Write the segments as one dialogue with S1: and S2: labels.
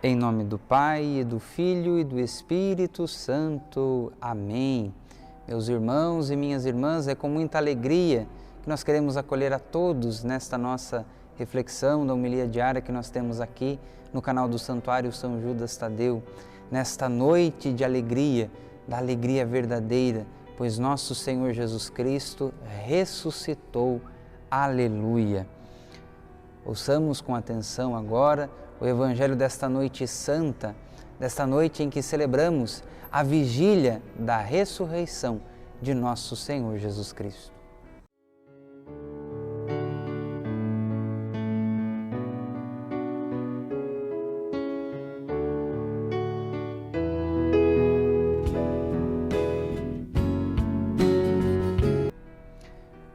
S1: Em nome do Pai, e do Filho e do Espírito Santo. Amém. Meus irmãos e minhas irmãs, é com muita alegria que nós queremos acolher a todos nesta nossa reflexão da homilia diária que nós temos aqui no canal do Santuário São Judas Tadeu, nesta noite de alegria, da alegria verdadeira, pois nosso Senhor Jesus Cristo ressuscitou. Aleluia! Ouçamos com atenção agora o Evangelho desta noite santa, desta noite em que celebramos a vigília da ressurreição de nosso Senhor Jesus Cristo.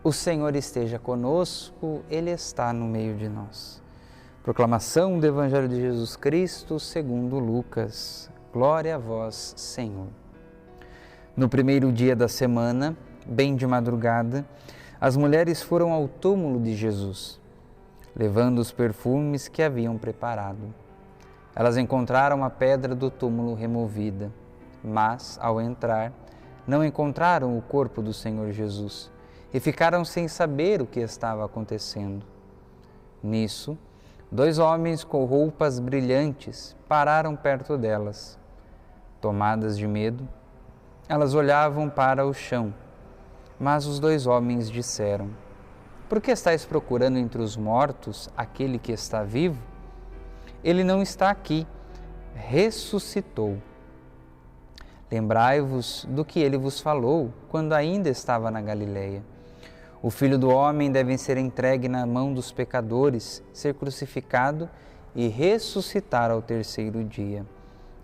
S1: O Senhor esteja conosco, Ele está no meio de nós. Proclamação do Evangelho de Jesus Cristo segundo Lucas. Glória a vós, Senhor. No primeiro dia da semana, bem de madrugada, as mulheres foram ao túmulo de Jesus, levando os perfumes que haviam preparado. Elas encontraram a pedra do túmulo removida, mas, ao entrar, não encontraram o corpo do Senhor Jesus e ficaram sem saber o que estava acontecendo. Nisso, 2 homens com roupas brilhantes pararam perto delas. Tomadas de medo, elas olhavam para o chão, mas os 2 homens disseram: "Por que estáis procurando entre os mortos aquele que está vivo? Ele não está aqui, ressuscitou. Lembrai-vos do que ele vos falou quando ainda estava na Galileia. O Filho do Homem deve ser entregue na mão dos pecadores, ser crucificado e ressuscitar ao 3º dia."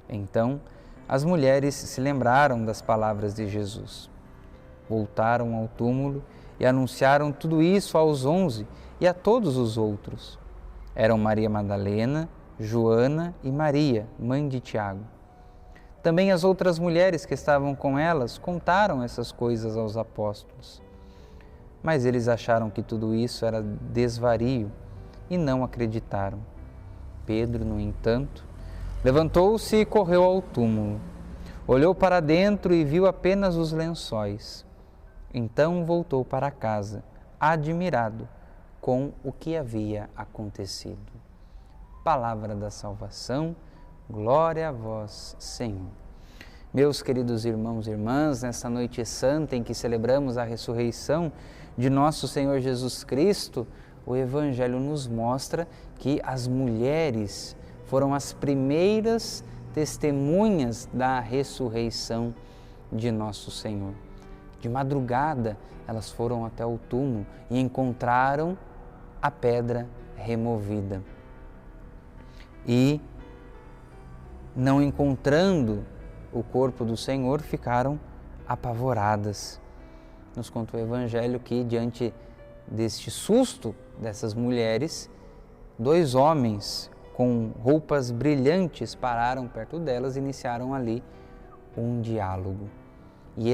S1: Então, as mulheres se lembraram das palavras de Jesus. Voltaram ao túmulo e anunciaram tudo isso aos 11 e a todos os outros. Eram Maria Madalena, Joana e Maria, mãe de Tiago. Também as outras mulheres que estavam com elas contaram essas coisas aos apóstolos. Mas eles acharam que tudo isso era desvario e não acreditaram. Pedro, no entanto, levantou-se e correu ao túmulo. Olhou para dentro e viu apenas os lençóis. Então voltou para casa, admirado com o que havia acontecido. Palavra da salvação, glória a vós, Senhor. Meus queridos irmãos e irmãs, nesta noite santa em que celebramos a ressurreição de nosso Senhor Jesus Cristo, o Evangelho nos mostra que as mulheres foram as primeiras testemunhas da ressurreição de nosso Senhor. De madrugada, elas foram até o túmulo e encontraram a pedra removida. E, não encontrando o corpo do Senhor, ficaram apavoradas. Nos conta o Evangelho que, diante deste susto dessas mulheres, 2 homens com roupas brilhantes pararam perto delas e iniciaram ali um diálogo. E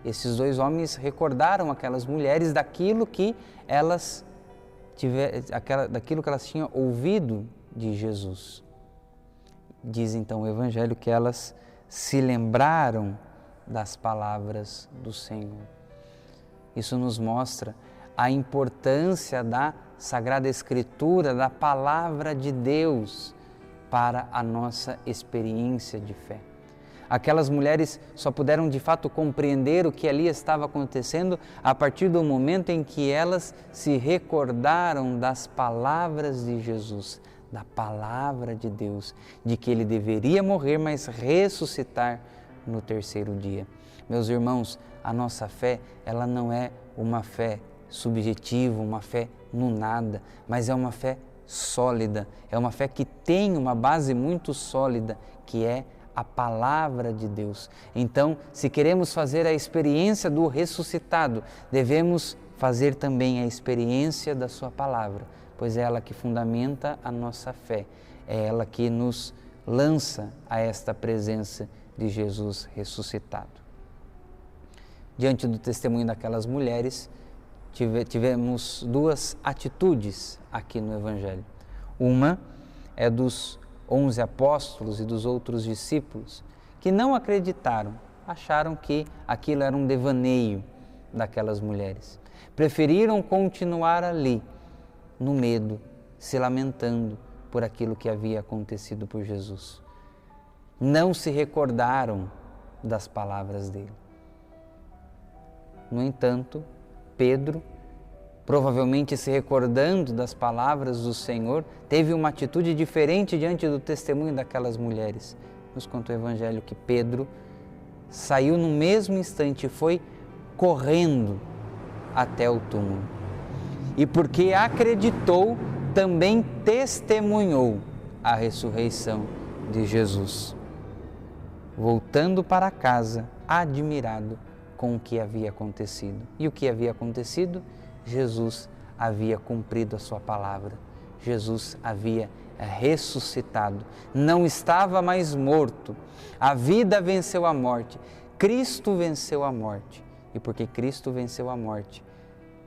S1: esses 2 homens recordaram aquelas mulheres daquilo que elas tinham ouvido de Jesus. Diz então o Evangelho que elas se lembraram das palavras do Senhor. Isso nos mostra a importância da Sagrada Escritura, da Palavra de Deus para a nossa experiência de fé. Aquelas mulheres só puderam de fato compreender o que ali estava acontecendo a partir do momento em que elas se recordaram das palavras de Jesus, da Palavra de Deus, de que Ele deveria morrer, mas ressuscitar no 3º dia. Meus irmãos, a nossa fé, ela não é uma fé subjetiva, uma fé no nada, mas é uma fé sólida, é uma fé que tem uma base muito sólida, que é a Palavra de Deus. Então, se queremos fazer a experiência do ressuscitado, devemos fazer também a experiência da sua Palavra, pois é ela que fundamenta a nossa fé, é ela que nos lança a esta presença de Jesus ressuscitado. Diante do testemunho daquelas mulheres, tivemos 2 atitudes aqui no Evangelho. Uma é dos 11 apóstolos e dos outros discípulos, que não acreditaram, acharam que aquilo era um devaneio daquelas mulheres. Preferiram continuar ali, no medo, se lamentando por aquilo que havia acontecido por Jesus. Não se recordaram das palavras dele. No entanto, Pedro, provavelmente se recordando das palavras do Senhor, teve uma atitude diferente diante do testemunho daquelas mulheres. Nos conta o Evangelho que Pedro saiu no mesmo instante e foi correndo até o túmulo. E porque acreditou, também testemunhou a ressurreição de Jesus. Voltando para casa, admirado com o que havia acontecido. E o que havia acontecido? Jesus havia cumprido a sua palavra. Jesus havia ressuscitado. Não estava mais morto. A vida venceu a morte. Cristo venceu a morte. E porque Cristo venceu a morte,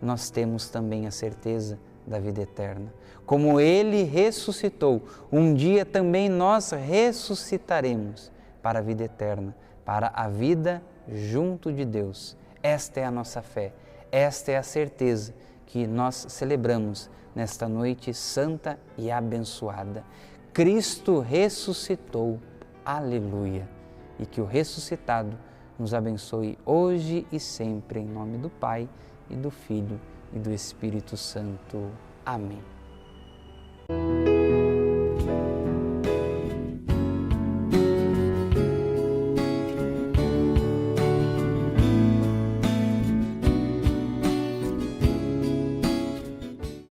S1: nós temos também a certeza da vida eterna. Como Ele ressuscitou, um dia também nós ressuscitaremos para a vida eterna, para a vida junto de Deus. Esta é a nossa fé, esta é a certeza que nós celebramos nesta noite santa e abençoada. Cristo ressuscitou, aleluia! E que o ressuscitado nos abençoe hoje e sempre, em nome do Pai, e do Filho, e do Espírito Santo. Amém.